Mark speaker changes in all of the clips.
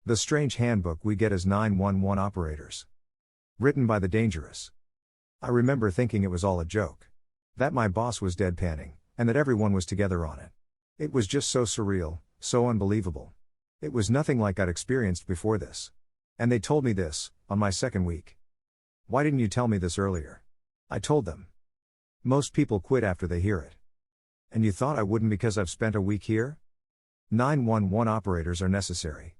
Speaker 1: The strange handbook we get as 911 operators. Written by the dangerous. I remember thinking it was all a joke. That my boss was deadpanning, and that everyone was together on it. It was just so surreal, so unbelievable. It was nothing like I'd experienced before this. And they told me this, on my second week. Why didn't you tell me this earlier? I told them. Most people quit after they hear it. And you thought I wouldn't because I've spent a week here? 911 operators are necessary.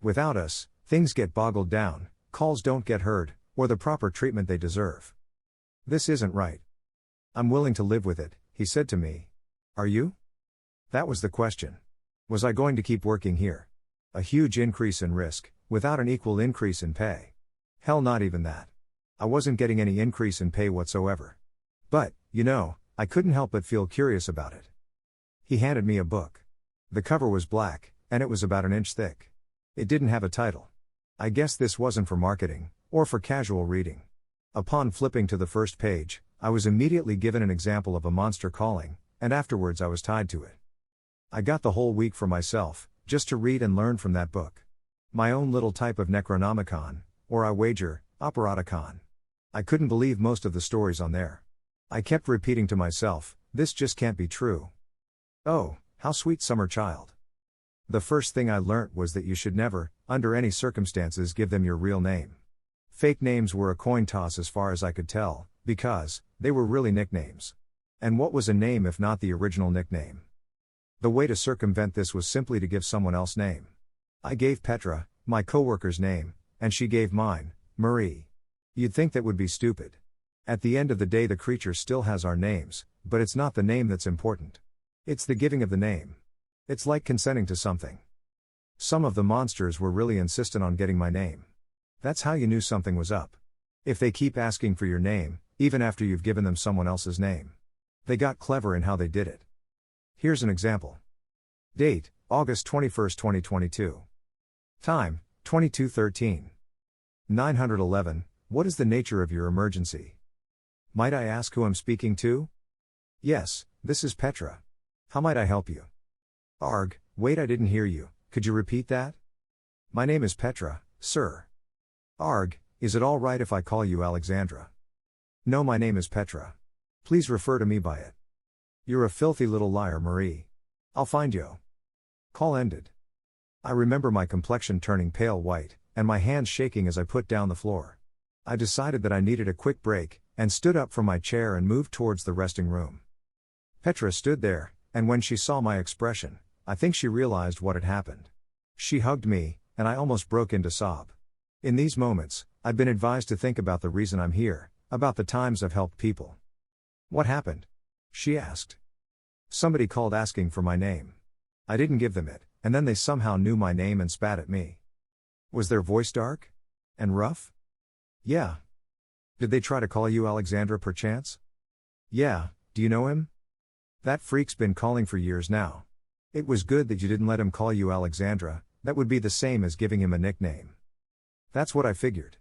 Speaker 1: Without us, things get boggled down, calls don't get heard, or the proper treatment they deserve. This isn't right. I'm willing to live with it, he said to me. Are you? That was the question. Was I going to keep working here? A huge increase in risk, without an equal increase in pay. Hell, not even that. I wasn't getting any increase in pay whatsoever. But, I couldn't help but feel curious about it. He handed me a book. The cover was black, and it was about an inch thick. It didn't have a title. I guess this wasn't for marketing, or for casual reading. Upon flipping to the first page, I was immediately given an example of a monster calling, and afterwards I was tied to it. I got the whole week for myself, just to read and learn from that book. My own little type of Necronomicon, or I wager, Operaticon. I couldn't believe most of the stories on there. I kept repeating to myself, this just can't be true. Oh, how sweet summer child. The first thing I learnt was that you should never, under any circumstances, give them your real name. Fake names were a coin toss as far as I could tell, because they were really nicknames. And what was a name if not the original nickname? The way to circumvent this was simply to give someone else's name. I gave Petra, my coworker's name, and she gave mine, Marie. You'd think that would be stupid. At the end of the day, the creature still has our names, but it's not the name that's important. It's the giving of the name. It's like consenting to something. Some of the monsters were really insistent on getting my name. That's how you knew something was up. If they keep asking for your name, even after you've given them someone else's name. They got clever in how they did it. Here's an example. Date, August 21, 2022. Time, 22:13. 911, what is the nature of your emergency? Might I ask who I'm speaking to? Yes, this is Petra. How might I help you? Arg, wait, I didn't hear you, could you repeat that? My name is Petra, sir. Arg, is it all right if I call you Alexandra? No, my name is Petra. Please refer to me by it. You're a filthy little liar, Marie. I'll find you. Call ended. I remember my complexion turning pale white, and my hands shaking as I put down the floor. I decided that I needed a quick break, and stood up from my chair and moved towards the resting room. Petra stood there, and when she saw my expression, I think she realized what had happened. She hugged me, and I almost broke into sob. In these moments, I've been advised to think about the reason I'm here, about the times I've helped people. What happened? She asked. Somebody called asking for my name. I didn't give them it, and then they somehow knew my name and spat at me. Was their voice dark? And rough? Yeah. Did they try to call you Alexandra perchance? Yeah, do you know him? That freak's been calling for years now. It was good that you didn't let him call you Alexandra, that would be the same as giving him a nickname. That's what I figured.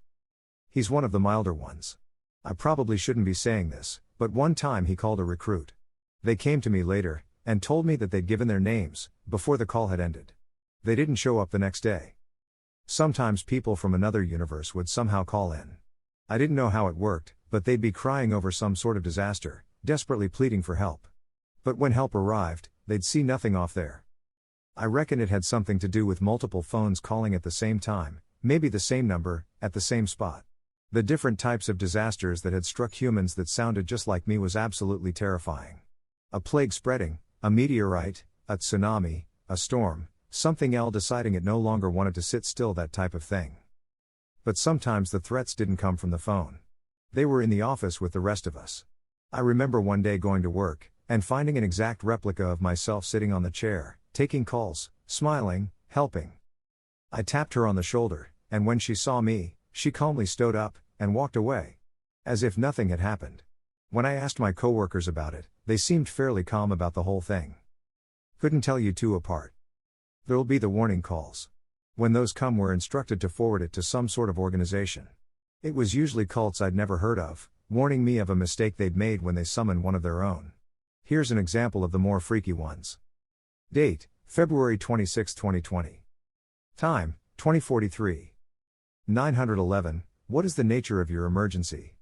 Speaker 1: He's one of the milder ones. I probably shouldn't be saying this, but one time he called a recruit. They came to me later, and told me that they'd given their names, before the call had ended. They didn't show up the next day. Sometimes people from another universe would somehow call in. I didn't know how it worked, but they'd be crying over some sort of disaster, desperately pleading for help. But when help arrived, they'd see nothing off there. I reckon it had something to do with multiple phones calling at the same time, maybe the same number, at the same spot. The different types of disasters that had struck humans that sounded just like me was absolutely terrifying. A plague spreading, a meteorite, a tsunami, a storm, something else deciding it no longer wanted to sit still, that type of thing. But sometimes the threats didn't come from the phone. They were in the office with the rest of us. I remember one day going to work, and finding an exact replica of myself sitting on the chair, taking calls, smiling, helping. I tapped her on the shoulder, and when she saw me, she calmly stood up, and walked away. As if nothing had happened. When I asked my coworkers about it, they seemed fairly calm about the whole thing. Couldn't tell you two apart. There'll be the warning calls. When those come, we're instructed to forward it to some sort of organization. It was usually cults I'd never heard of, warning me of a mistake they'd made when they summoned one of their own. Here's an example of the more freaky ones. Date, February 26, 2020. Time, 2043. 911, what is the nature of your emergency?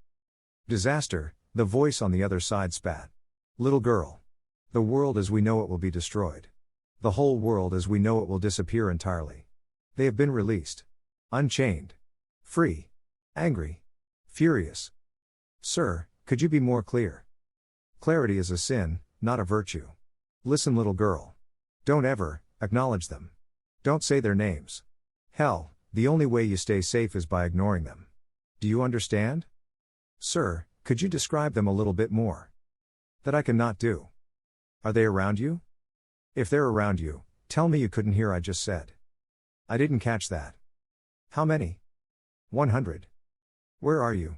Speaker 1: Disaster, the voice on the other side spat. Little girl. The world as we know it will be destroyed. The whole world as we know it will disappear entirely. They have been released. Unchained. Free. Angry. Furious. Sir, could you be more clear? Clarity is a sin, not a virtue. Listen, little girl. Don't ever acknowledge them. Don't say their names. Hell, the only way you stay safe is by ignoring them. Do you understand? Sir, could you describe them a little bit more? That I cannot do. Are they around you? If they're around you, tell me you couldn't hear I just said. I didn't catch that. How many? 100. Where are you?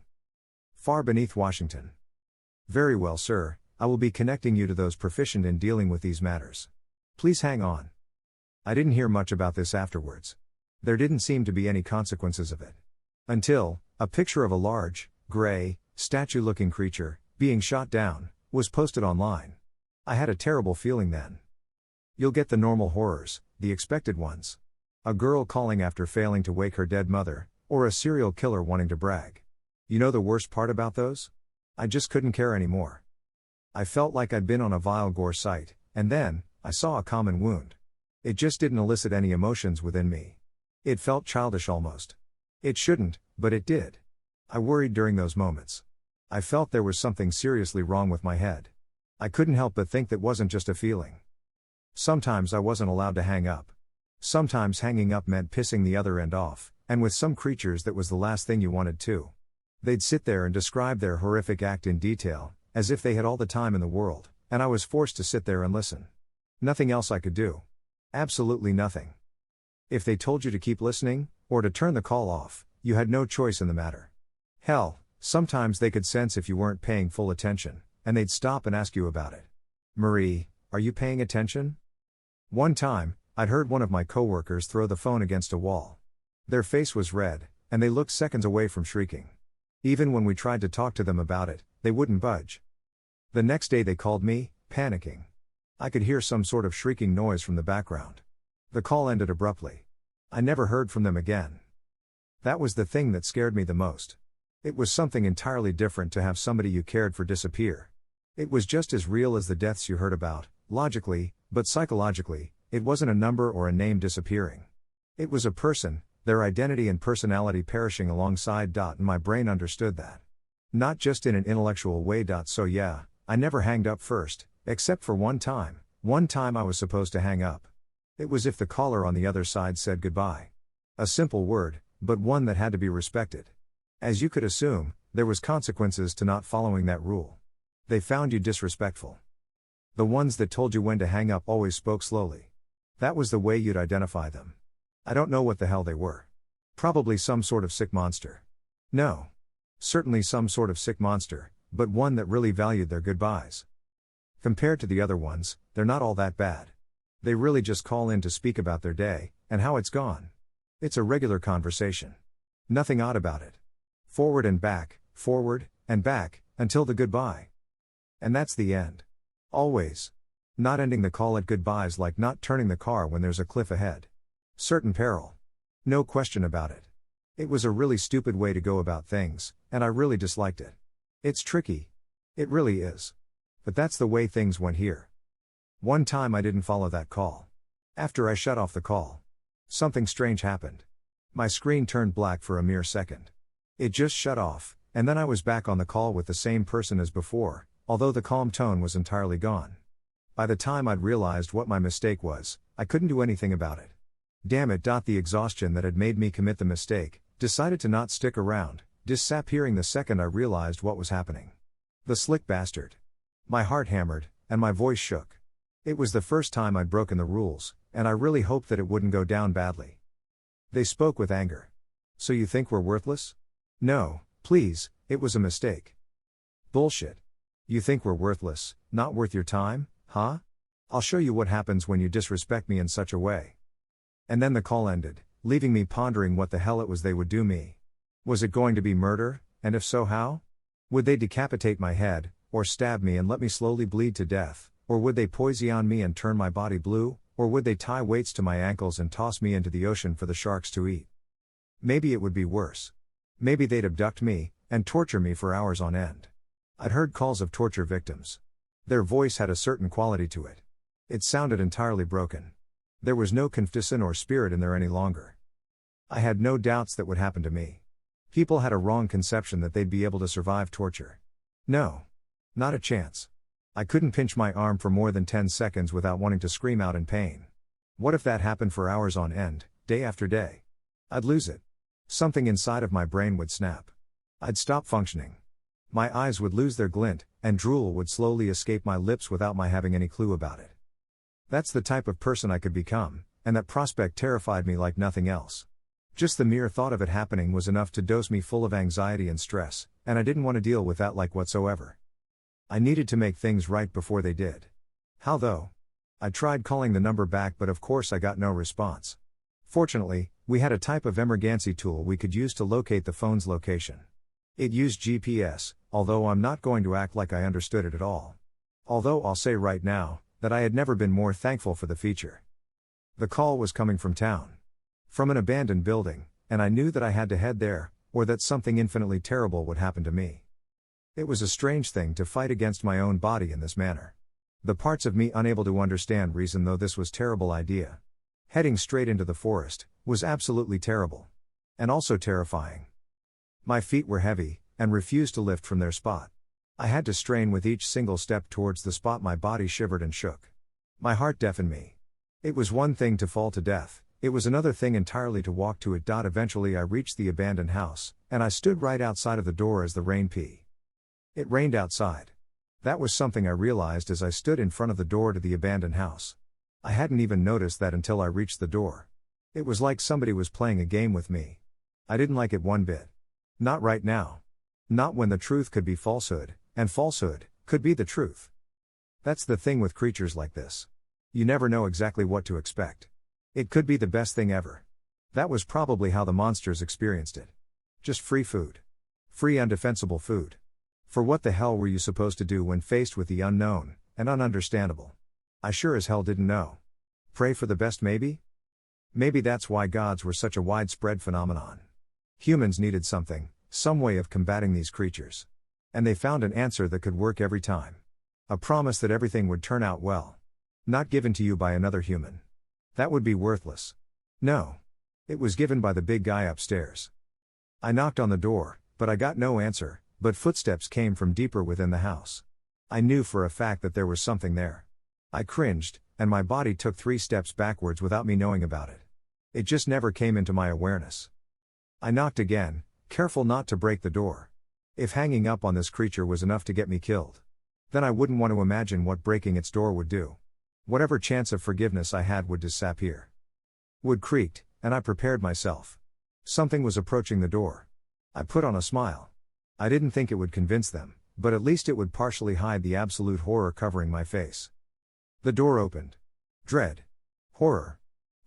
Speaker 1: Far beneath Washington. Very well, sir, I will be connecting you to those proficient in dealing with these matters. Please hang on. I didn't hear much about this afterwards. There didn't seem to be any consequences of it. Until, a picture of a large, gray, statue-looking creature, being shot down, was posted online. I had a terrible feeling then. You'll get the normal horrors, the expected ones. A girl calling after failing to wake her dead mother, or a serial killer wanting to brag. You know the worst part about those? I just couldn't care anymore. I felt like I'd been on a vile gore site, and then, I saw a common wound. It just didn't elicit any emotions within me. It felt childish almost. It shouldn't, but it did. I worried during those moments. I felt there was something seriously wrong with my head. I couldn't help but think that wasn't just a feeling. Sometimes I wasn't allowed to hang up. Sometimes hanging up meant pissing the other end off, and with some creatures that was the last thing you wanted to. They'd sit there and describe their horrific act in detail, as if they had all the time in the world, and I was forced to sit there and listen. Nothing else I could do. Absolutely nothing. If they told you to keep listening, or to turn the call off, you had no choice in the matter. Hell, sometimes they could sense if you weren't paying full attention, and they'd stop and ask you about it. Marie, are you paying attention? One time, I'd heard one of my coworkers throw the phone against a wall. Their face was red, and they looked seconds away from shrieking. Even when we tried to talk to them about it, they wouldn't budge. The next day they called me, panicking. I could hear some sort of shrieking noise from the background. The call ended abruptly. I never heard from them again. That was the thing that scared me the most. It was something entirely different to have somebody you cared for disappear. It was just as real as the deaths you heard about, logically, but psychologically, it wasn't a number or a name disappearing. It was a person, their identity and personality perishing alongside. And my brain understood that. Not just in an intellectual way. So yeah, I never hanged up first, except for one time. One time I was supposed to hang up. It was if the caller on the other side said goodbye. A simple word, but one that had to be respected. As you could assume, there was consequences to not following that rule. They found you disrespectful. The ones that told you when to hang up always spoke slowly. That was the way you'd identify them. I don't know what the hell they were. Probably some sort of sick monster. No. Certainly some sort of sick monster, but one that really valued their goodbyes. Compared to the other ones, they're not all that bad. They really just call in to speak about their day, and how it's gone. It's a regular conversation. Nothing odd about it. Forward and back, until the goodbye. And that's the end. Always. Not ending the call at goodbyes like not turning the car when there's a cliff ahead. Certain peril. No question about it. It was a really stupid way to go about things, and I really disliked it. It's tricky. It really is. But that's the way things went here. One time I didn't follow that call. After I shut off the call, something strange happened. My screen turned black for a mere second. It just shut off, and then I was back on the call with the same person as before, although the calm tone was entirely gone. By the time I'd realized what my mistake was, I couldn't do anything about it. Damn it. The exhaustion that had made me commit the mistake, decided to not stick around, disappearing the second I realized what was happening. The slick bastard. My heart hammered, and my voice shook. It was the first time I'd broken the rules, and I really hoped that it wouldn't go down badly. They spoke with anger. So you think we're worthless? No, please, it was a mistake. Bullshit. You think we're worthless, not worth your time, huh? I'll show you what happens when you disrespect me in such a way. And then the call ended, leaving me pondering what the hell it was they would do me. Was it going to be murder, and if so, how? Would they decapitate my head, or stab me and let me slowly bleed to death, or would they poison me and turn my body blue, Or would they tie weights to my ankles and toss me into the ocean for the sharks to eat? Maybe it would be worse. Maybe they'd abduct me, and torture me for hours on end. I'd heard calls of torture victims. Their voice had a certain quality to it. It sounded entirely broken. There was no conviction or spirit in there any longer. I had no doubts that would happen to me. People had a wrong conception that they'd be able to survive torture. No. Not a chance. I couldn't pinch my arm for more than 10 seconds without wanting to scream out in pain. What if that happened for hours on end, day after day? I'd lose it. Something inside of my brain would snap. I'd stop functioning. My eyes would lose their glint, and drool would slowly escape my lips without my having any clue about it. That's the type of person I could become, and that prospect terrified me like nothing else. Just the mere thought of it happening was enough to dose me full of anxiety and stress, and I didn't want to deal with that like whatsoever. I needed to make things right before they did. How though? I tried calling the number back, but of course I got no response. Fortunately, we had a type of emergency tool we could use to locate the phone's location. It used GPS, although I'm not going to act like I understood it at all. Although I'll say right now, that I had never been more thankful for the feature. The call was coming from town. From an abandoned building, and I knew that I had to head there, or that something infinitely terrible would happen to me. It was a strange thing to fight against my own body in this manner. The parts of me unable to understand reason though this was terrible idea. Heading straight into the forest, was absolutely terrible. And also terrifying. My feet were heavy, and refused to lift from their spot. I had to strain with each single step towards the spot. My body shivered and shook. My heart deafened me. It was one thing to fall to death, it was another thing entirely to walk to it. Eventually I reached the abandoned house, and I stood right outside of the door as the rain began. It rained outside. That was something I realized as I stood in front of the door to the abandoned house. I hadn't even noticed that until I reached the door. It was like somebody was playing a game with me. I didn't like it one bit. Not right now. Not when the truth could be falsehood, and falsehood could be the truth. That's the thing with creatures like this. You never know exactly what to expect. It could be the best thing ever. That was probably how the monsters experienced it. Just free food. Free undefensible food. For what the hell were you supposed to do when faced with the unknown, and ununderstandable? I sure as hell didn't know. Pray for the best maybe? Maybe that's why gods were such a widespread phenomenon. Humans needed something, some way of combating these creatures. And they found an answer that could work every time. A promise that everything would turn out well. Not given to you by another human. That would be worthless. No. It was given by the big guy upstairs. I knocked on the door, but I got no answer. But footsteps came from deeper within the house. I knew for a fact that there was something there. I cringed, and my body took 3 steps backwards without me knowing about it. It just never came into my awareness. I knocked again, careful not to break the door. If hanging up on this creature was enough to get me killed, then I wouldn't want to imagine what breaking its door would do. Whatever chance of forgiveness I had would disappear. Wood creaked, and I prepared myself. Something was approaching the door. I put on a smile. I didn't think it would convince them, but at least it would partially hide the absolute horror covering my face. The door opened. Dread. Horror.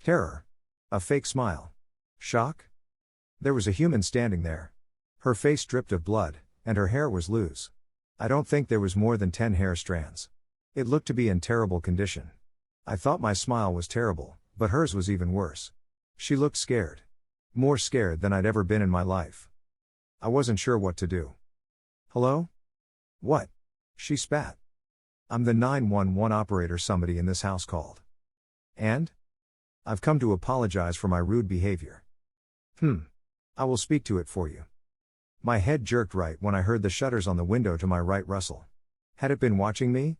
Speaker 1: Terror. A fake smile. Shock? There was a human standing there. Her face dripped of blood, and her hair was loose. I don't think there was more than 10 hair strands. It looked to be in terrible condition. I thought my smile was terrible, but hers was even worse. She looked scared. More scared than I'd ever been in my life. I wasn't sure what to do. Hello? What? She spat. I'm the 911 operator somebody in this house called. And? I've come to apologize for my rude behavior. I will speak to it for you. My head jerked right when I heard the shutters on the window to my right rustle. Had it been watching me?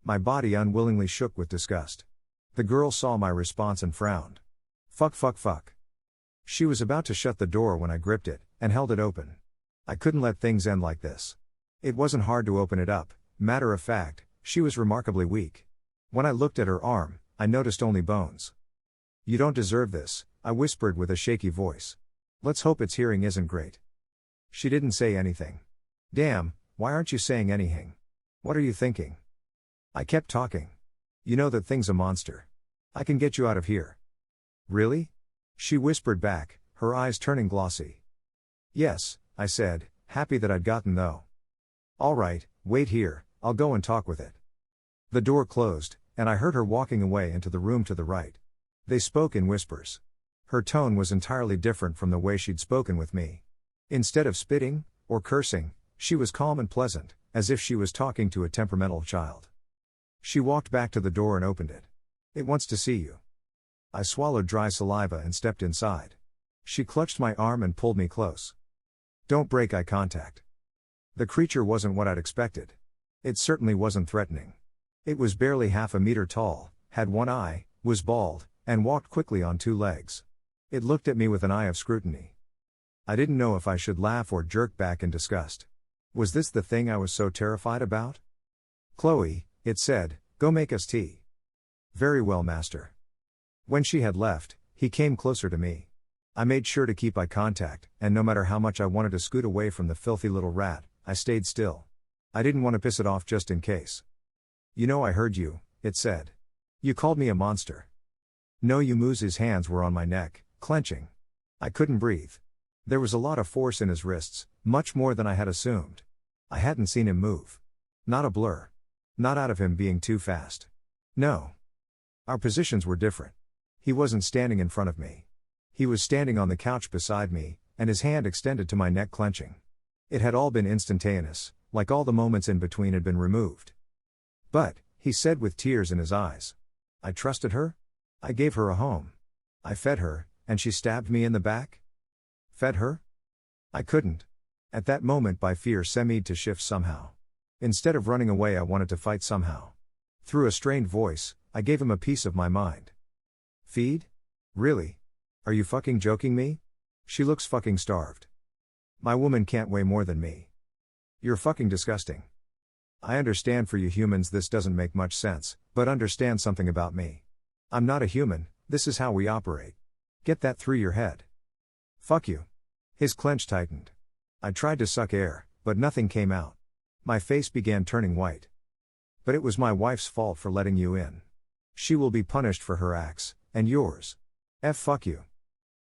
Speaker 1: My body unwillingly shook with disgust. The girl saw my response and frowned. Fuck. She was about to shut the door when I gripped it, and held it open. I couldn't let things end like this. It wasn't hard to open it up, matter of fact, she was remarkably weak. When I looked at her arm, I noticed only bones. You don't deserve this, I whispered with a shaky voice. Let's hope its hearing isn't great. She didn't say anything. Damn, why aren't you saying anything? What are you thinking? I kept talking. You know that thing's a monster. I can get you out of here. Really? She whispered back, her eyes turning glossy. Yes, I said, happy that I'd gotten though. All right, wait here, I'll go and talk with it. The door closed, and I heard her walking away into the room to the right. They spoke in whispers. Her tone was entirely different from the way she'd spoken with me. Instead of spitting, or cursing, she was calm and pleasant, as if she was talking to a temperamental child. She walked back to the door and opened it. "It wants to see you." I swallowed dry saliva and stepped inside. She clutched my arm and pulled me close. "Don't break eye contact." The creature wasn't what I'd expected. It certainly wasn't threatening. It was barely half a meter tall, had one eye, was bald, and walked quickly on two legs. It looked at me with an eye of scrutiny. I didn't know if I should laugh or jerk back in disgust. Was this the thing I was so terrified about? "Chloe," it said, "go make us tea." "Very well, master." When she had left, he came closer to me. I made sure to keep eye contact, and no matter how much I wanted to scoot away from the filthy little rat, I stayed still. I didn't want to piss it off just in case. "You know I heard you," it said. "You called me a monster." No, Moose's hands were on my neck, clenching. I couldn't breathe. There was a lot of force in his wrists, much more than I had assumed. I hadn't seen him move. Not a blur. Not out of him being too fast. No. Our positions were different. He wasn't standing in front of me. He was standing on the couch beside me, and his hand extended to my neck, clenching. It had all been instantaneous, like all the moments in between had been removed. "But," he said with tears in his eyes, "I trusted her? I gave her a home. I fed her, and she stabbed me in the back?" Fed her? I couldn't. At that moment my fear seemed to shift somehow. Instead of running away, I wanted to fight somehow. Through a strained voice, I gave him a piece of my mind. "Feed? Really? Are you fucking joking me? She looks fucking starved. My woman can't weigh more than me. You're fucking disgusting. I understand for you humans this doesn't make much sense, but understand something about me. I'm not a human, this is how we operate. Get that through your head. Fuck you." His clench tightened. I tried to suck air, but nothing came out. My face began turning white. "But it was my wife's fault for letting you in. She will be punished for her acts, and yours. Fuck you.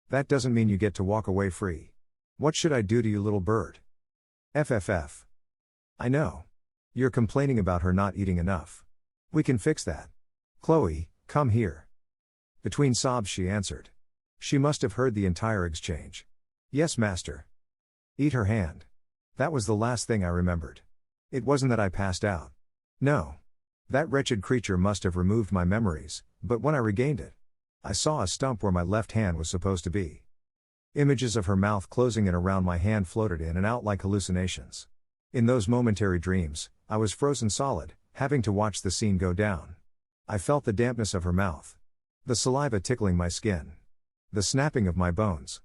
Speaker 1: That doesn't mean you get to walk away free. What should I do to you, little bird?" "FFF. I know. You're complaining about her not eating enough. We can fix that. Chloe, come here." Between sobs she answered. She must have heard the entire exchange. "Yes, master." "Eat her hand." That was the last thing I remembered. It wasn't that I passed out. No. That wretched creature must have removed my memories, but when I regained it, I saw a stump where my left hand was supposed to be. Images of her mouth closing in around my hand floated in and out like hallucinations. In those momentary dreams, I was frozen solid, having to watch the scene go down. I felt the dampness of her mouth. The saliva tickling my skin. The snapping of my bones.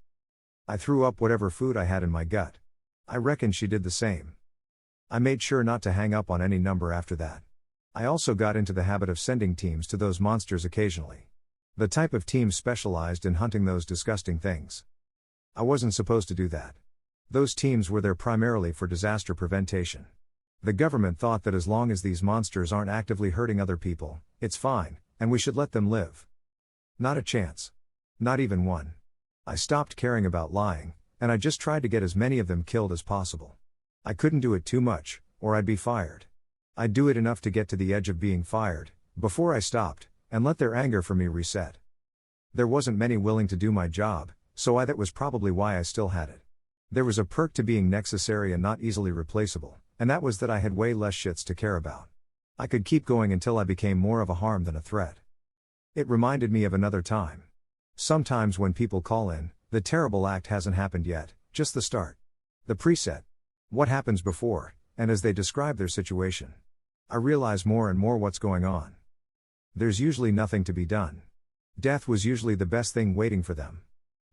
Speaker 1: I threw up whatever food I had in my gut. I reckon she did the same. I made sure not to hang up on any number after that. I also got into the habit of sending teams to those monsters occasionally. The type of team specialized in hunting those disgusting things. I wasn't supposed to do that. Those teams were there primarily for disaster prevention. The government thought that as long as these monsters aren't actively hurting other people, it's fine, and we should let them live. Not a chance. Not even one. I stopped caring about lying, and I just tried to get as many of them killed as possible. I couldn't do it too much, or I'd be fired. I'd do it enough to get to the edge of being fired, before I stopped, and let their anger for me reset. There wasn't many willing to do my job, so that was probably why I still had it. There was a perk to being necessary and not easily replaceable, and that was that I had way less shits to care about. I could keep going until I became more of a harm than a threat. It reminded me of another time. Sometimes when people call in, the terrible act hasn't happened yet, just the start. The preset. What happens before, and as they describe their situation. I realize more and more what's going on. There's usually nothing to be done. Death was usually the best thing waiting for them.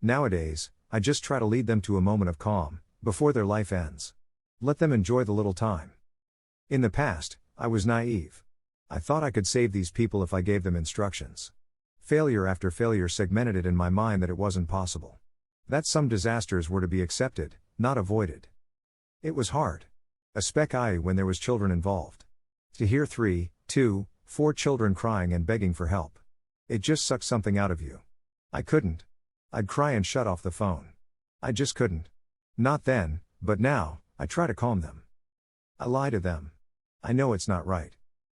Speaker 1: Nowadays, I just try to lead them to a moment of calm, before their life ends. Let them enjoy the little time. In the past, I was naive. I thought I could save these people if I gave them instructions. Failure after failure segmented it in my mind that it wasn't possible. That some disasters were to be accepted, not avoided. It was hard. Especially when there was children involved. To hear 3, 2, 4 children crying and begging for help. It just sucked something out of you. I couldn't. I'd cry and shut off the phone. I just couldn't. Not then, but now, I try to calm them. I lie to them. I know it's not right.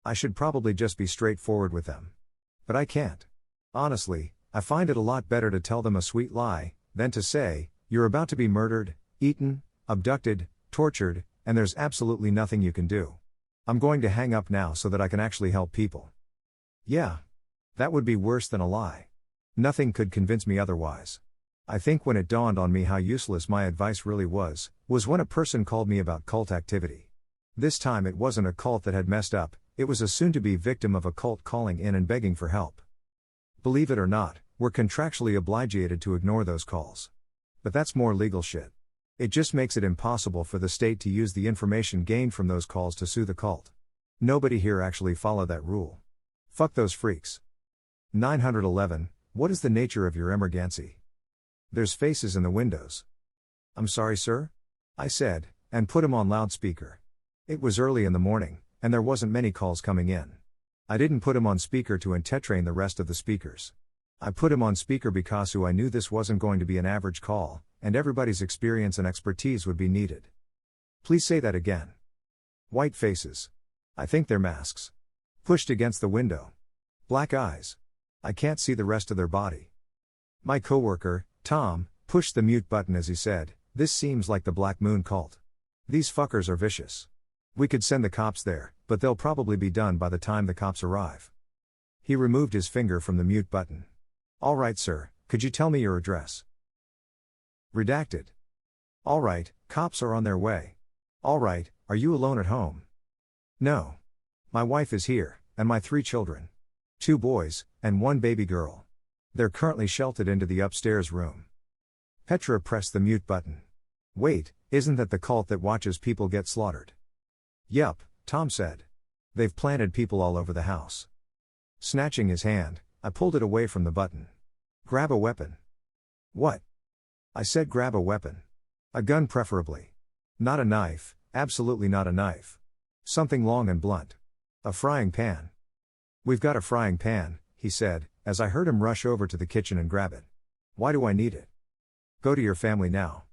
Speaker 1: I should probably just be straightforward with them. But I can't. Honestly, I find it a lot better to tell them a sweet lie, than to say, you're about to be murdered, eaten, abducted, tortured, and there's absolutely nothing you can do. I'm going to hang up now so that I can actually help people. Yeah. That would be worse than a lie. Nothing could convince me otherwise. I think when it dawned on me how useless my advice really was when a person called me about cult activity. This time it wasn't a cult that had messed up, it was a soon-to-be victim of a cult calling in and begging for help. Believe it or not, we're contractually obligated to ignore those calls. But that's more legal shit. It just makes it impossible for the state to use the information gained from those calls to sue the cult. Nobody here actually followed that rule. Fuck those freaks. 911, what is the nature of your emergency? There's faces in the windows. I'm sorry, sir? I said, and put him on loudspeaker. It was early in the morning, and there wasn't many calls coming in. I didn't put him on speaker to entertain the rest of the speakers. I put him on speaker because I knew this wasn't going to be an average call, and everybody's experience and expertise would be needed. Please say that again. White faces. I think they're masks. Pushed against the window. Black eyes. I can't see the rest of their body. My coworker, Tom, pushed the mute button as he said, "This seems like the Black Moon cult. These fuckers are vicious. We could send the cops there, but they'll probably be done by the time the cops arrive." He removed his finger from the mute button. "All right, sir, could you tell me your address?" Redacted. "All right, cops are on their way." "All right, are you alone at home?" "No. My wife is here, and my 3 children. 2 boys, and 1 baby girl. They're currently sheltered into the upstairs room." Petra pressed the mute button. "Wait, isn't that the cult that watches people get slaughtered?" "Yup," Tom said. "They've planted people all over the house." Snatching his hand, I pulled it away from the button. "Grab a weapon." "What?" I said, "Grab a weapon. A gun preferably. Not a knife, absolutely not a knife. Something long and blunt. A frying pan." "We've got a frying pan," he said, as I heard him rush over to the kitchen and grab it. "Why do I need it?" "Go to your family now.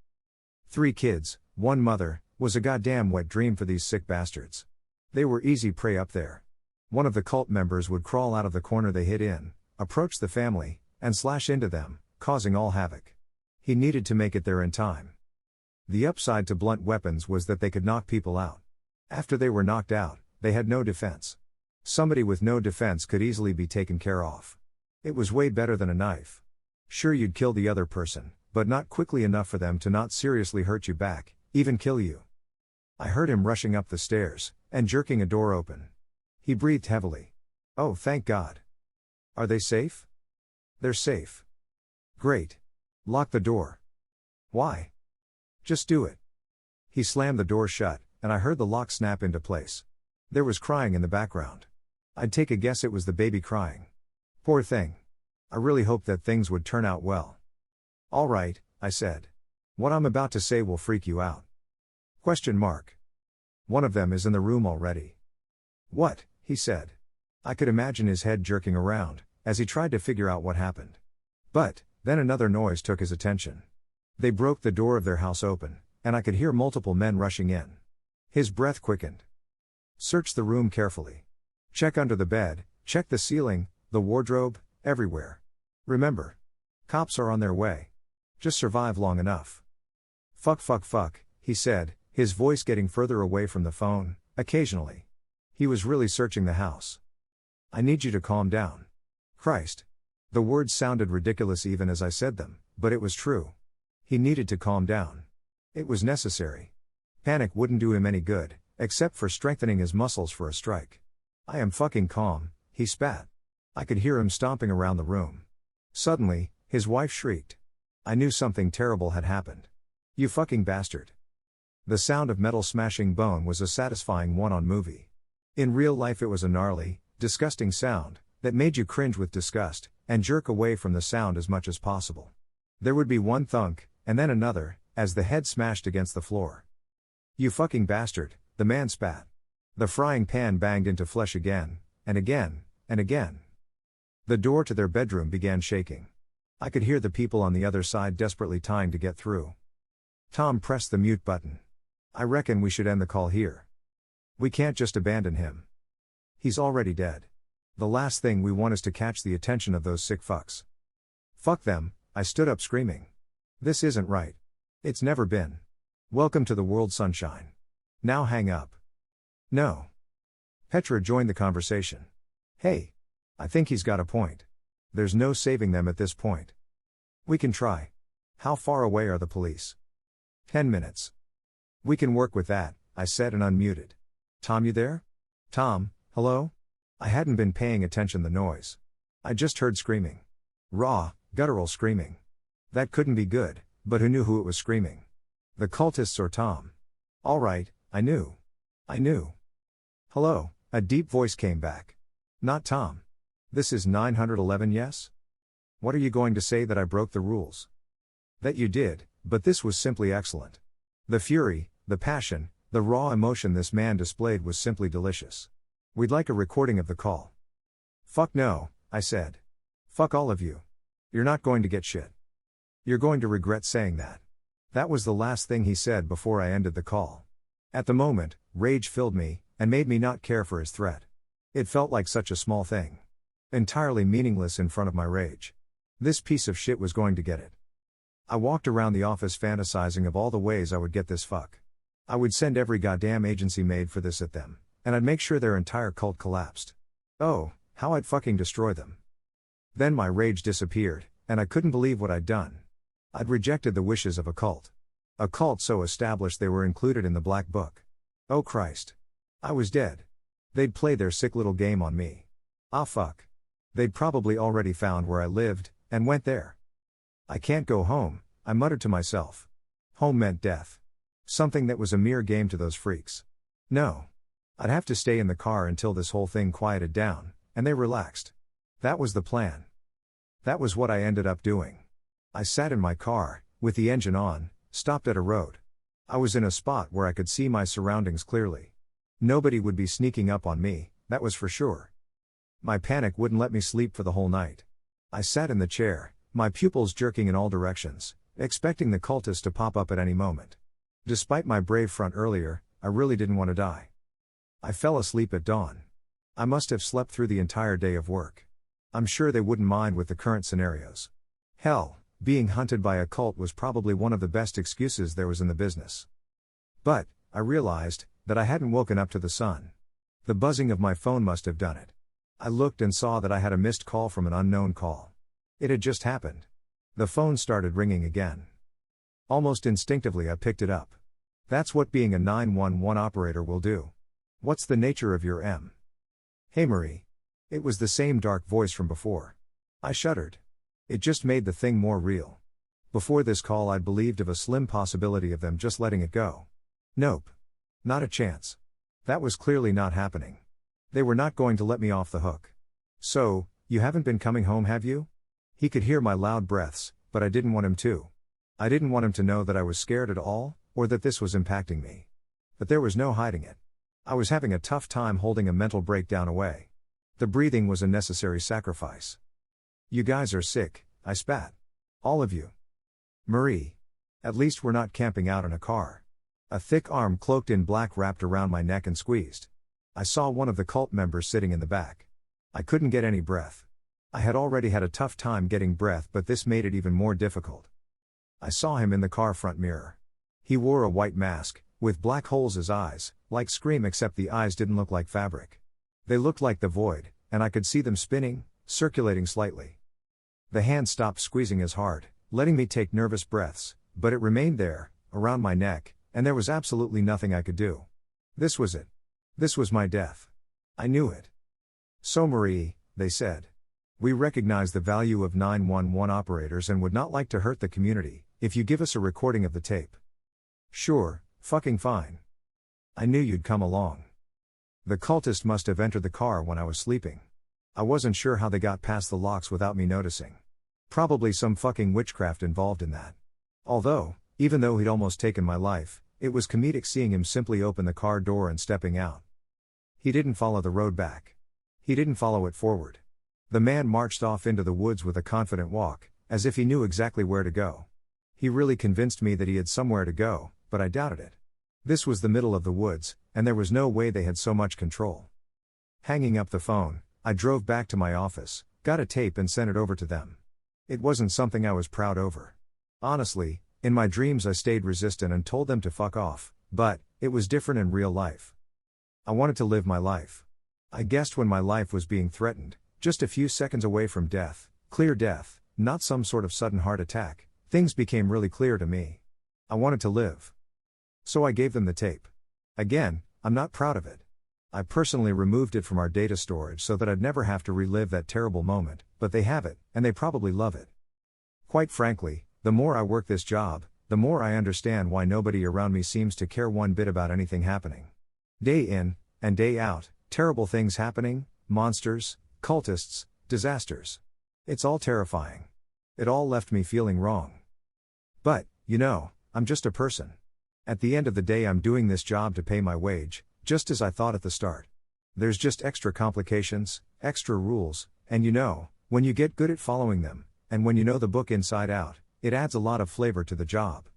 Speaker 1: 3 kids, 1 mother, was a goddamn wet dream for these sick bastards. They were easy prey up there. One of the cult members would crawl out of the corner they hid in, approach the family, and slash into them, causing all havoc. He needed to make it there in time. The upside to blunt weapons was that they could knock people out. After they were knocked out, they had no defense. Somebody with no defense could easily be taken care of. It was way better than a knife. Sure, you'd kill the other person, but not quickly enough for them to not seriously hurt you back, even kill you." I heard him rushing up the stairs, and jerking a door open. He breathed heavily. "Oh, thank God. Are they safe?" "They're safe." "Great. Lock the door." "Why?" "Just do it." He slammed the door shut, and I heard the lock snap into place. There was crying in the background. I'd take a guess it was the baby crying. Poor thing. I really hoped that things would turn out well. "All right," I said. "What I'm about to say will freak you out." Question mark. "One of them is in the room already." "What?" he said. I could imagine his head jerking around, as he tried to figure out what happened. But, then another noise took his attention. They broke the door of their house open, and I could hear multiple men rushing in. His breath quickened. "Search the room carefully. Check under the bed, check the ceiling, the wardrobe, everywhere. Remember. Cops are on their way. Just survive long enough." Fuck, he said, his voice getting further away from the phone, occasionally. He was really searching the house. "I need you to calm down." Christ. The words sounded ridiculous even as I said them, but it was true. He needed to calm down. It was necessary. Panic wouldn't do him any good, except for strengthening his muscles for a strike. "I am fucking calm," he spat. I could hear him stomping around the room. Suddenly, his wife shrieked. I knew something terrible had happened. "You fucking bastard." The sound of metal smashing bone was a satisfying one on movie. In real life it was a gnarly, disgusting sound, that made you cringe with disgust, and jerk away from the sound as much as possible. There would be one thunk, and then another, as the head smashed against the floor. "You fucking bastard," the man spat. The frying pan banged into flesh again, and again, and again. The door to their bedroom began shaking. I could hear the people on the other side desperately trying to get through. Tom pressed the mute button. "I reckon we should end the call here. We can't just abandon him." He's already dead. The last thing we want is to catch the attention of those sick fucks. Fuck them, I stood up screaming. This isn't right. It's never been. Welcome to the world, sunshine. Now hang up. No. Petra joined the conversation. Hey. I think he's got a point. There's no saving them at this point. We can try. How far away are the police? 10 minutes. We can work with that, I said and unmuted. Tom, you there? Tom, hello? I hadn't been paying attention to the noise. I just heard screaming. Raw, guttural screaming. That couldn't be good, but who knew who it was screaming? The cultists or Tom? All right, I knew. Hello, a deep voice came back. Not Tom. This is 911, yes? What are you going to say, that I broke the rules? That you did, but this was simply excellent. The fury, the passion, the raw emotion this man displayed was simply delicious. We'd like a recording of the call. Fuck no, I said. Fuck all of you. You're not going to get shit. You're going to regret saying that. That was the last thing he said before I ended the call. At the moment, rage filled me, and made me not care for his threat. It felt like such a small thing. Entirely meaningless in front of my rage. This piece of shit was going to get it. I walked around the office fantasizing of all the ways I would get this fuck. I would send every goddamn agency made for this at them, and I'd make sure their entire cult collapsed. Oh, how I'd fucking destroy them. Then my rage disappeared, and I couldn't believe what I'd done. I'd rejected the wishes of a cult. A cult so established they were included in the Black Book. Oh Christ. I was dead. They'd play their sick little game on me. Ah fuck. They'd probably already found where I lived, and went there. I can't go home, I muttered to myself. Home meant death. Something that was a mere game to those freaks. No. I'd have to stay in the car until this whole thing quieted down, and they relaxed. That was the plan. That was what I ended up doing. I sat in my car, with the engine on, stopped at a road. I was in a spot where I could see my surroundings clearly. Nobody would be sneaking up on me, that was for sure. My panic wouldn't let me sleep for the whole night. I sat in the chair, my pupils jerking in all directions, expecting the cultist to pop up at any moment. Despite my brave front earlier, I really didn't want to die. I fell asleep at dawn. I must have slept through the entire day of work. I'm sure they wouldn't mind with the current scenarios. Hell, being hunted by a cult was probably one of the best excuses there was in the business. But, I realized, that I hadn't woken up to the sun. The buzzing of my phone must have done it. I looked and saw that I had a missed call from an unknown call. It had just happened. The phone started ringing again. Almost instinctively I picked it up. That's what being a 911 operator will do. What's the nature of your M? Hey Marie. It was the same dark voice from before. I shuddered. It just made the thing more real. Before this call I'd believed of a slim possibility of them just letting it go. Nope. Not a chance. That was clearly not happening. They were not going to let me off the hook. So, you haven't been coming home, have you? He could hear my loud breaths, but I didn't want him to. I didn't want him to know that I was scared at all, or that this was impacting me. But there was no hiding it. I was having a tough time holding a mental breakdown away. The breathing was a necessary sacrifice. You guys are sick, I spat. All of you. Marie. At least we're not camping out in a car. A thick arm cloaked in black wrapped around my neck and squeezed. I saw one of the cult members sitting in the back. I couldn't get any breath. I had already had a tough time getting breath, but this made it even more difficult. I saw him in the car front mirror. He wore a white mask, with black holes as eyes, like Scream, except the eyes didn't look like fabric. They looked like the void, and I could see them spinning, circulating slightly. The hand stopped squeezing as hard, letting me take nervous breaths, but it remained there, around my neck, and there was absolutely nothing I could do. This was it. This was my death. I knew it. So Marie, they said. We recognize the value of 911 operators and would not like to hurt the community, if you give us a recording of the tape. Sure, fucking fine. I knew you'd come along. The cultist must have entered the car when I was sleeping. I wasn't sure how they got past the locks without me noticing. Probably some fucking witchcraft involved in that. Although, even though he'd almost taken my life, it was comedic seeing him simply open the car door and stepping out. He didn't follow the road back. He didn't follow it forward. The man marched off into the woods with a confident walk, as if he knew exactly where to go. He really convinced me that he had somewhere to go, but I doubted it. This was the middle of the woods, and there was no way they had so much control. Hanging up the phone, I drove back to my office, got a tape and sent it over to them. It wasn't something I was proud over. Honestly, in my dreams I stayed resistant and told them to fuck off, but it was different in real life. I wanted to live my life. I guessed when my life was being threatened, just a few seconds away from death, clear death, not some sort of sudden heart attack, things became really clear to me. I wanted to live. So I gave them the tape. Again, I'm not proud of it. I personally removed it from our data storage so that I'd never have to relive that terrible moment, but they have it, and they probably love it. Quite frankly, the more I work this job, the more I understand why nobody around me seems to care one bit about anything happening. Day in, and day out, terrible things happening, monsters, cultists, disasters. It's all terrifying. It all left me feeling wrong. But, I'm just a person. At the end of the day I'm doing this job to pay my wage, just as I thought at the start. There's just extra complications, extra rules, and when you get good at following them, and when you know the book inside out, it adds a lot of flavor to the job.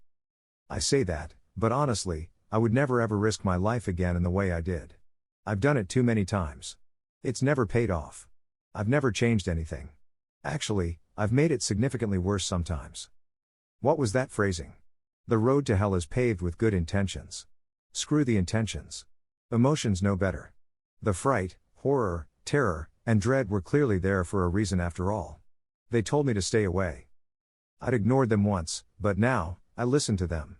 Speaker 1: I say that, but honestly, I would never ever risk my life again in the way I did. I've done it too many times. It's never paid off. I've never changed anything. Actually, I've made it significantly worse sometimes. What was that phrasing? The road to hell is paved with good intentions. Screw the intentions. Emotions know better. The fright, horror, terror, and dread were clearly there for a reason after all. They told me to stay away. I'd ignored them once, but now, I listen to them.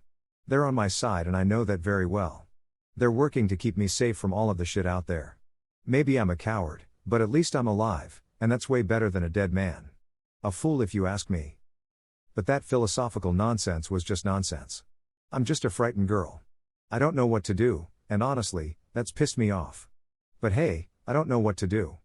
Speaker 1: They're on my side and I know that very well. They're working to keep me safe from all of the shit out there. Maybe I'm a coward, but at least I'm alive, and that's way better than a dead man. A fool if you ask me. But that philosophical nonsense was just nonsense. I'm just a frightened girl. I don't know what to do, and honestly, that's pissed me off. But hey, I don't know what to do.